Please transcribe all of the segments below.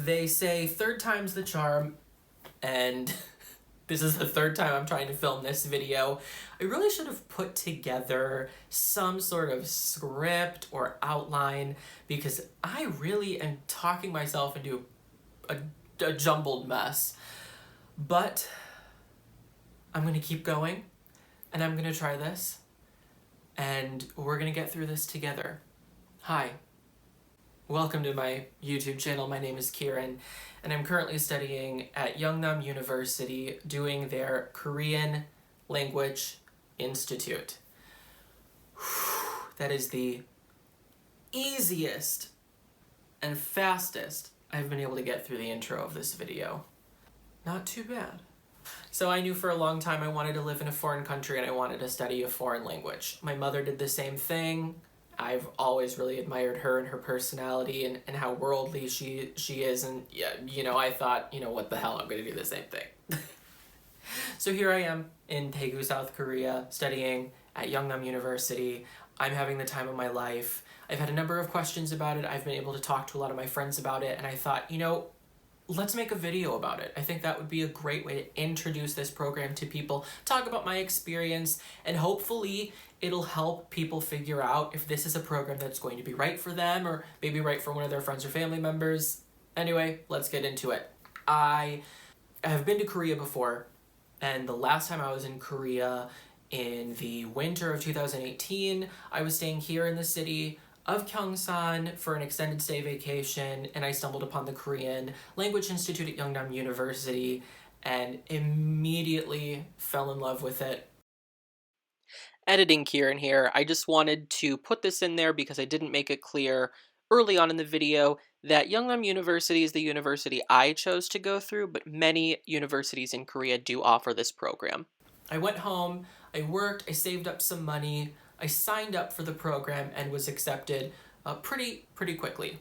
They say third time's the charm, and this is the third time I'm trying to film this video. I really should have put together some sort of script or outline because I really am talking myself into a jumbled mess. But I'm gonna keep going, and I'm gonna try this, and we're gonna get through this together. Hi. Welcome to my YouTube channel. My name is Ciaran, and I'm currently studying at Yeungnam University doing their Korean Language Institute. That is the easiest and fastest I've been able to get through the intro of this video. Not too bad. So I knew for a long time I wanted to live in a foreign country and I wanted to study a foreign language. My mother did the same thing. I've always really admired her and her personality and how worldly she is, and yeah, I thought, what the hell, I'm gonna do the same thing. So here I am in Daegu, South Korea, studying at Yeungnam University. I'm having the time of my life. I've had a number of questions about it. I've been able to talk to a lot of my friends about it, and I thought, let's make a video about it. I think that would be a great way to introduce this program to people, talk about my experience, and hopefully it'll help people figure out if this is a program that's going to be right for them or maybe right for one of their friends or family members. Anyway, let's get into it. I have been to Korea before, and the last time I was in Korea in the winter of 2018, I was staying here in the city of Gyeongsan for an extended stay vacation, and I stumbled upon the Korean Language Institute at Yeungnam University and immediately fell in love with it. Editing Ciaran here. I just wanted to put this in there because I didn't make it clear early on in the video that Yeungnam University is the university I chose to go through, but many universities in Korea do offer this program. I went home, I worked, I saved up some money, I signed up for the program and was accepted pretty quickly.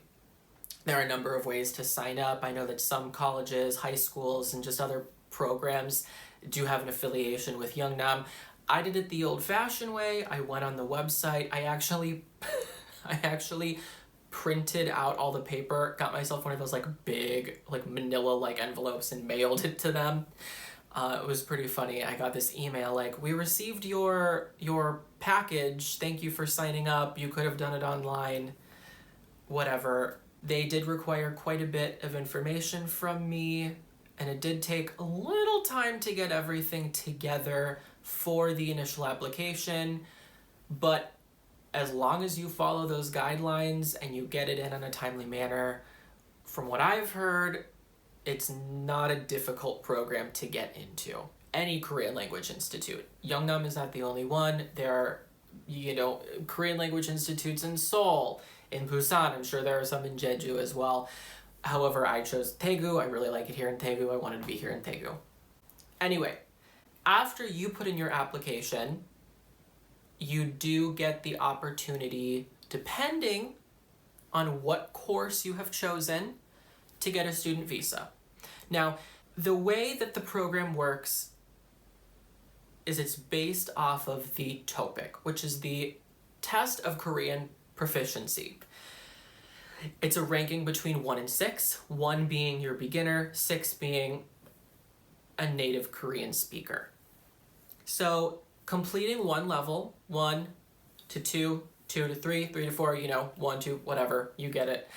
There are a number of ways to sign up. I know that some colleges, high schools, and just other programs do have an affiliation with Yeungnam. I did it the old-fashioned way. I went on the website. I actually printed out all the paper, got myself one of those big manila envelopes and mailed it to them. It was pretty funny. I got this email we received your package. Thank you for signing up. You could have done it online. Whatever. They did require quite a bit of information from me, and it did take a little time to get everything together for the initial application, but as long as you follow those guidelines and you get it in a timely manner, from what I've heard, it's not a difficult program to get into. Any Korean Language Institute. Yeungnam is not the only one. There are, Korean Language Institutes in Seoul, in Busan. I'm sure there are some in Jeju as well. However, I chose Daegu. I really like it here in Daegu. I wanted to be here in Daegu. Anyway, after you put in your application, you do get the opportunity, depending on what course you have chosen, to get a student visa. Now, the way that the program works is it's based off of the TOPIK, which is the test of Korean proficiency. It's a ranking between 1 and 6, 1 being your beginner, 6 being a native Korean speaker. So completing one level, 1 to 2, 2 to 3, 3 to 4, 1, 2, whatever, you get it,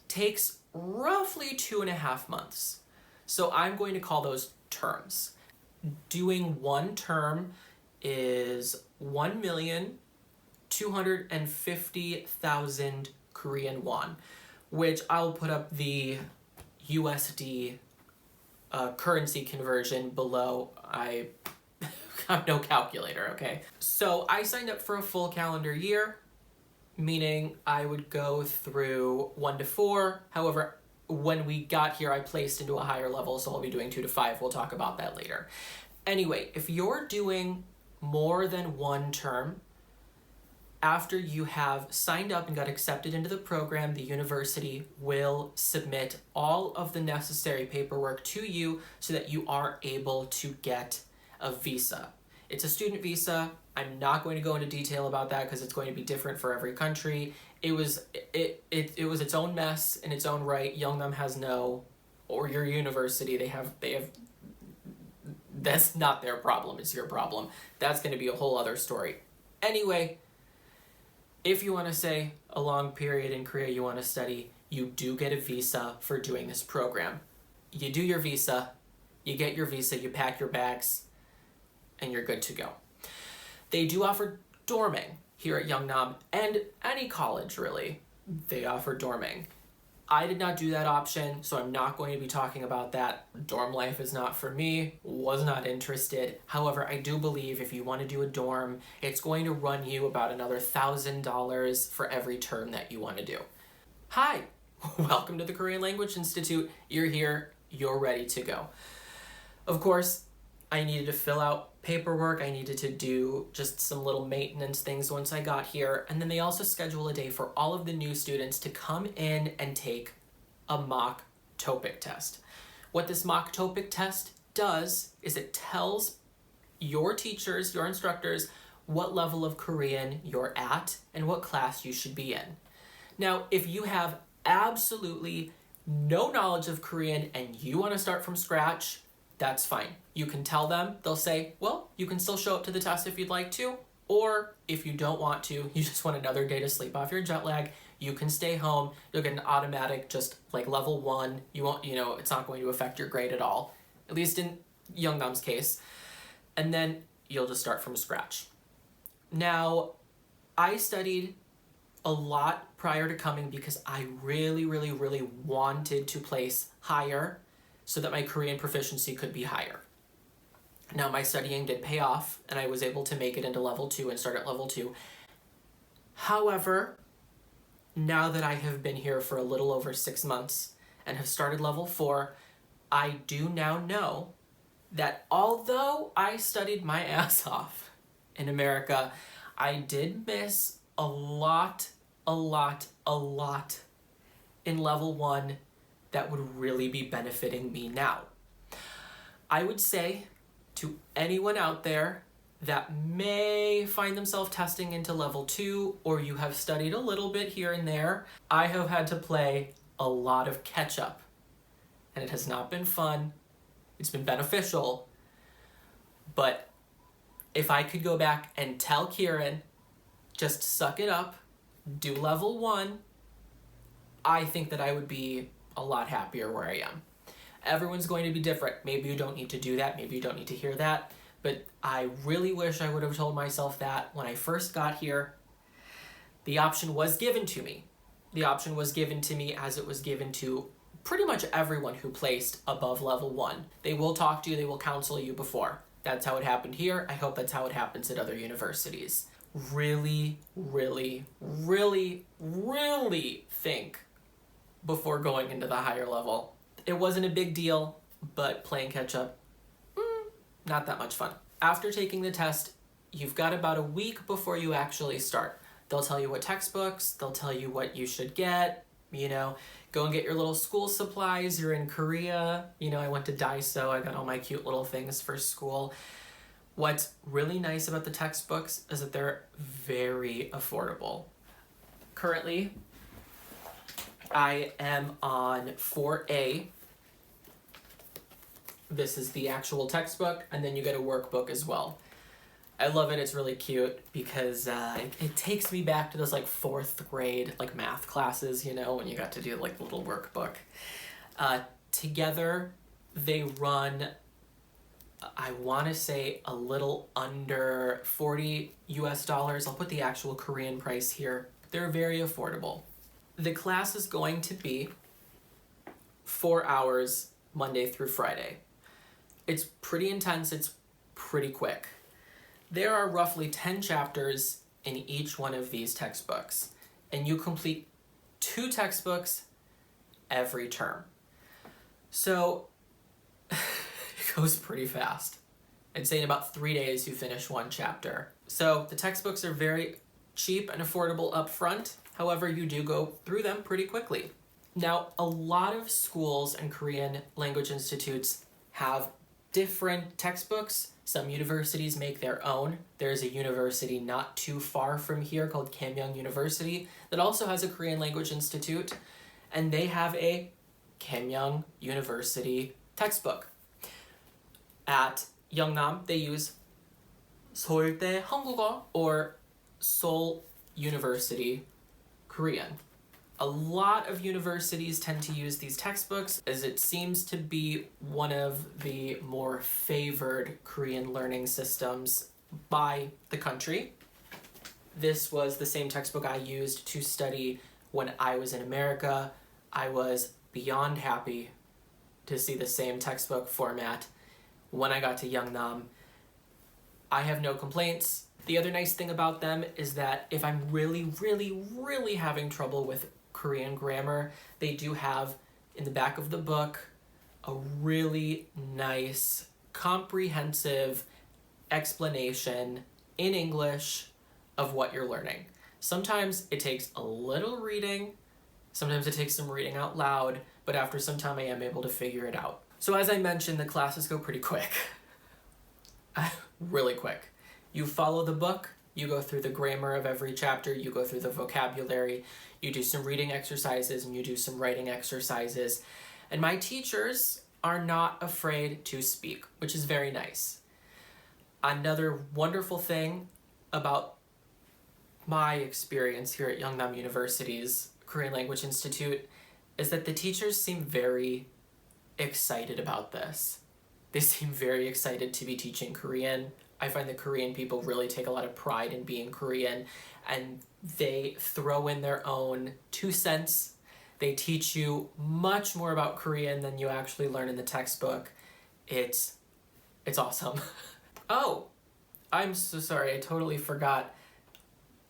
takes roughly 2.5 months. So I'm going to call those terms. Doing one term is 1,250,000 Korean won, which I'll put up the USD currency conversion below. I have no calculator, okay? So I signed up for a full calendar year, meaning I would go through 1 to 4. However, when we got here, I placed into a higher level, so I'll be doing 2 to 5. We'll talk about that later. Anyway, if you're doing more than one term, after you have signed up and got accepted into the program, the university will submit all of the necessary paperwork to you so that you are able to get a visa. It's a student visa. I'm not going to go into detail about that because it's going to be different for every country. It was its own mess in its own right. Yeungnam has no or your university, they have, that's not their problem, it's your problem. That's going to be a whole other story. Anyway, if you want to say a long period in Korea you want to study, you do get a visa for doing this program. You do your visa, you get your visa, you pack your bags, and you're good to go. They do offer dorming here at Yeungnam, and any college really, they offer dorming. I did not do that option, so I'm not going to be talking about that. Dorm life is not for me, was not interested. However, I do believe if you want to do a dorm, it's going to run you about another $1,000 for every term that you want to do. Hi, welcome to the Korean Language Institute. You're here, you're ready to go. Of course, I needed to fill out paperwork, I needed to do just some little maintenance things once I got here, and then they also schedule a day for all of the new students to come in and take a mock TOPIK test. What this mock TOPIK test does is it tells your teachers, your instructors, what level of Korean you're at and what class you should be in. Now, if you have absolutely no knowledge of Korean and you want to start from scratch, that's fine. You can tell them, they'll say, well, you can still show up to the test if you'd like to, or if you don't want to, you just want another day to sleep off your jet lag, you can stay home, you'll get an automatic, just like level 1, you won't, it's not going to affect your grade at all, at least in Yeungnam's case, and then you'll just start from scratch. Now, I studied a lot prior to coming because I really, really, really wanted to place higher so that my Korean proficiency could be higher. Now, my studying did pay off, and I was able to make it into level 2 and start at level 2. However, now that I have been here for a little over 6 months and have started level 4, I do now know that although I studied my ass off in America, I did miss a lot in level 1 that would really be benefiting me now. I would say to anyone out there that may find themselves testing into level 2, or you have studied a little bit here and there, I have had to play a lot of catch up, and it has not been fun. It's been beneficial, but if I could go back and tell Ciaran, just suck it up, do level 1, I think that I would be a lot happier where I am. Everyone's going to be different. Maybe you don't need to do that, maybe you don't need to hear that, but I really wish I would have told myself that when I first got here. The option was given to me. The option was given to me as it was given to pretty much everyone who placed above level 1. They will talk to you, they will counsel you before. That's how it happened here. I hope that's how it happens at other universities. Really, really, really, really think before going into the higher level. It wasn't a big deal, but playing catch up, not that much fun. After taking the test, you've got about a week before you actually start. They'll tell you what textbooks, they'll tell you what you should get, go and get your little school supplies. You're in Korea, I went to Daegu, I got all my cute little things for school. What's really nice about the textbooks is that they're very affordable. Currently, I am on 4A. This is the actual textbook, and then you get a workbook as well. I love it, it's really cute because it takes me back to those 4th grade math classes, when you got to do the little workbook. Together, they run, I want to say a little under $40 US. I'll put the actual Korean price here. They're very affordable. The class is going to be 4 hours Monday through Friday. It's pretty intense, it's pretty quick. There are roughly 10 chapters in each one of these textbooks, and you complete 2 textbooks every term. So it goes pretty fast. I'd say in about 3 days you finish 1 chapter. So the textbooks are very cheap and affordable up front. However, you do go through them pretty quickly. Now, a lot of schools and Korean language institutes have different textbooks. Some universities make their own. There's a university not too far from here called Korean University that also has a Korean language institute, and they have a Keimyung University textbook. At Yeungnam, they use 서울대 한국어 or Seoul University Korean. A lot of universities tend to use these textbooks as it seems to be one of the more favored Korean learning systems by the country. This was the same textbook I used to study when I was in America. I was beyond happy to see the same textbook format when I got to Yeungnam. I have no complaints. The other nice thing about them is that if I'm really having trouble with Korean grammar, they do have in the back of the book a really nice, comprehensive explanation in English of what you're learning. Sometimes it takes a little reading, sometimes it takes some reading out loud, but after some time I am able to figure it out. So as I mentioned, the classes go pretty quick. Really quick. You follow the book, you go through the grammar of every chapter, you go through the vocabulary, you do some reading exercises, and you do some writing exercises. And my teachers are not afraid to speak, which is very nice. Another wonderful thing about my experience here at Yeungnam University's Korean Language Institute is that the teachers seem very excited about this. They seem very excited to be teaching Korean. I find that Korean people really take a lot of pride in being Korean, and they throw in their own 2 cents. They teach you much more about Korean than you actually learn in the textbook. It's awesome. Oh, I'm so sorry, I totally forgot.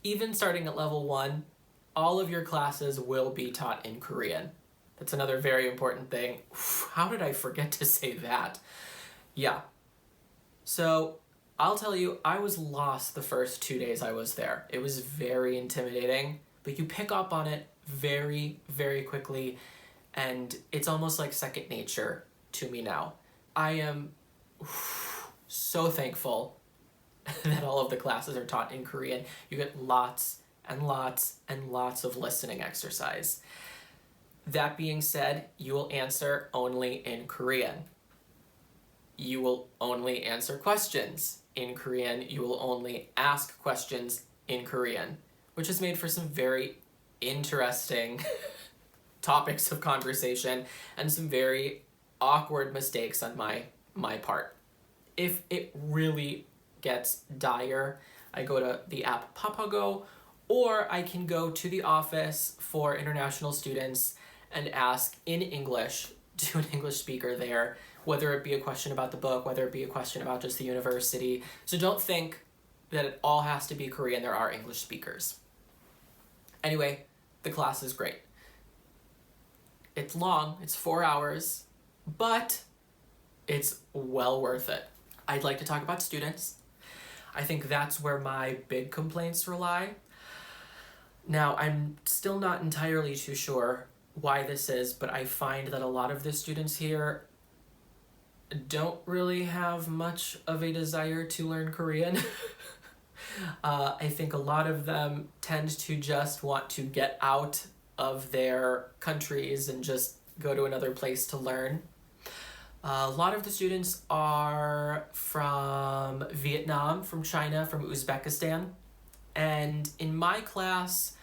Even starting at level 1, all of your classes will be taught in Korean. That's another very important thing. How did I forget to say that? Yeah. So I'll tell you, I was lost the first 2 days I was there. It was very intimidating, but you pick up on it very quickly, and it's almost like second nature to me now. I am so thankful that all of the classes are taught in Korean. You get lots and lots of listening exercise. That being said, you will answer only in Korean. You will only answer questions in Korean. You will only ask questions in Korean, which has made for some very interesting topics of conversation and some very awkward mistakes on my part. If it really gets dire, I go to the app Papago, or I can go to the office for international students and ask in English to an English speaker there, whether it be a question about the book, whether it be a question about just the university. So don't think that it all has to be Korean. There are English speakers. Anyway, the class is great. It's long, it's 4 hours, but it's well worth it. I'd like to talk about students. I think that's where my big complaints rely. Now, I'm still not entirely too sure why this is, but I find that a lot of the students here don't really have much of a desire to learn Korean. I think a lot of them tend to just want to get out of their countries and just go to another place to learn. A lot of the students are from Vietnam, from China, from Uzbekistan. And in my class,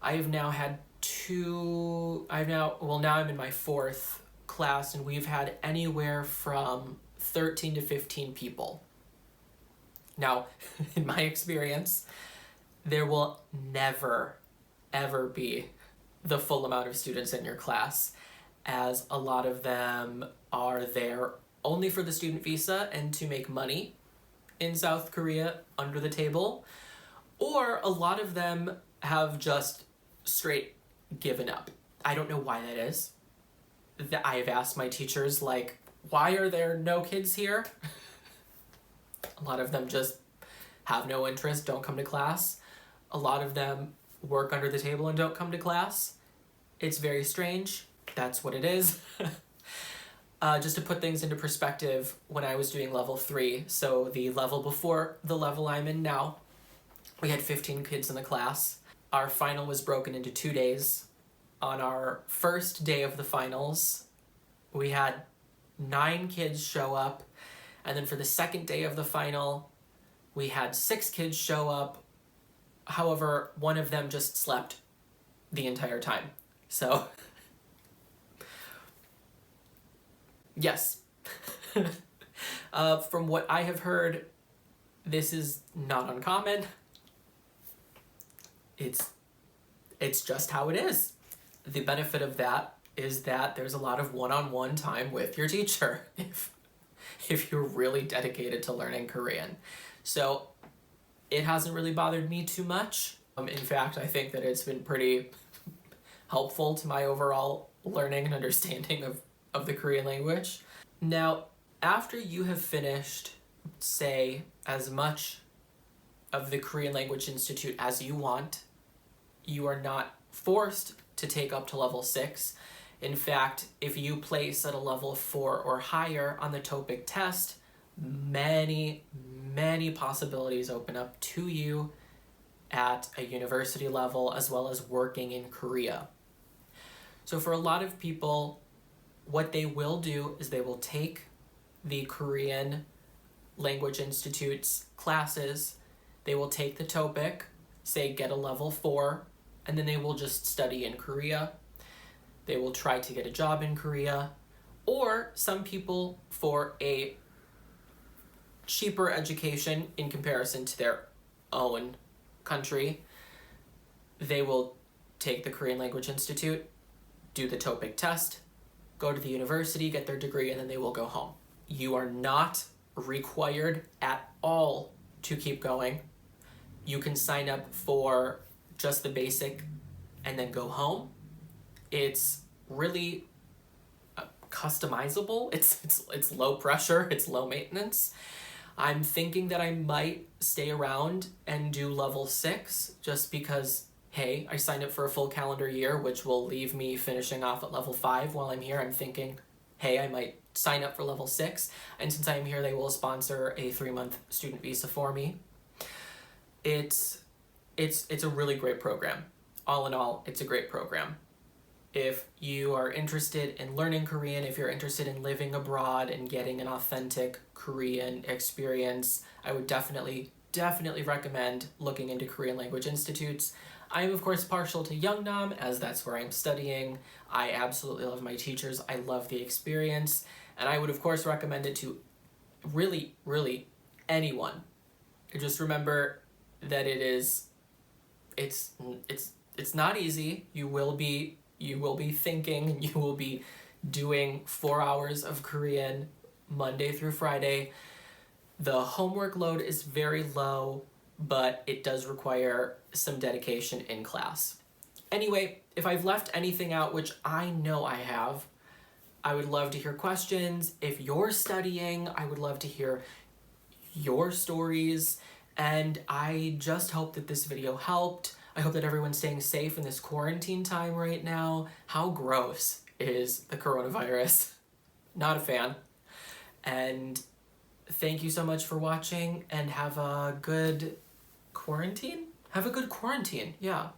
I have now had now I'm in my 4th class, and we've had anywhere from 13 to 15 people. Now, in my experience, there will never, ever be the full amount of students in your class, as a lot of them are there only for the student visa and to make money in South Korea under the table, or a lot of them have just straight given up. I don't know why that is. I've asked my teachers, like, why are there no kids here? A lot of them just have no interest, don't come to class. A lot of them work under the table and don't come to class. It's very strange. That's what it is. Just to put things into perspective, when I was doing level 3, so the level before the level I'm in now, we had 15 kids in the class. Our final was broken into 2 days. On our first day of the finals, we had 9 kids show up, and then for the second day of the final, we had 6 kids show up. However, one of them just slept the entire time. So, yes. From what I have heard, this is not uncommon. It's just how it is. The benefit of that is that there's a lot of one-on-one time with your teacher if you're really dedicated to learning Korean. So it hasn't really bothered me too much. In fact, I think that it's been pretty helpful to my overall learning and understanding of the Korean language. Now, after you have finished, say, as much of the Korean Language Institute as you want, you are not forced to take up to level 6. In fact, if you place at a level 4 or higher on the TOPIK test, many possibilities open up to you at a university level as well as working in Korea. So for a lot of people, what they will do is they will take the Korean Language Institute's classes, they will take the TOPIK, say get a level 4, and then they will just study in Korea. They will try to get a job in Korea, or some people, for a cheaper education in comparison to their own country, they will take the Korean Language Institute, do the TOPIK test, go to the university, get their degree, and then they will go home. You are not required at all to keep going. You can sign up for just the basic and then go home. It's really customizable. It's low pressure, it's low maintenance. I'm thinking that I might stay around and do level 6 just because, hey, I signed up for a full calendar year, which will leave me finishing off at level 5 while I'm here. I'm thinking, hey, I might sign up for level 6, and since I'm here, they will sponsor a 3-month student visa for me. It's a really great program. All in all, it's a great program. If you are interested in learning Korean, if you're interested in living abroad and getting an authentic Korean experience, I would definitely recommend looking into Korean language institutes. I am, of course, partial to Yeungnam, as that's where I'm studying. I absolutely love my teachers. I love the experience. And I would, of course, recommend it to really anyone. Just remember that it's not easy. You will be thinking, you will be doing 4 hours of Korean Monday through Friday. The homework load is very low, but it does require some dedication in class. Anyway, if I've left anything out, which I know I have, I would love to hear questions. If you're studying, I would love to hear your stories, and I just hope that this video helped. I hope that everyone's staying safe in this quarantine time right now. How gross is the coronavirus? Not a fan. And thank you so much for watching, and have a good quarantine? Have a good quarantine, yeah.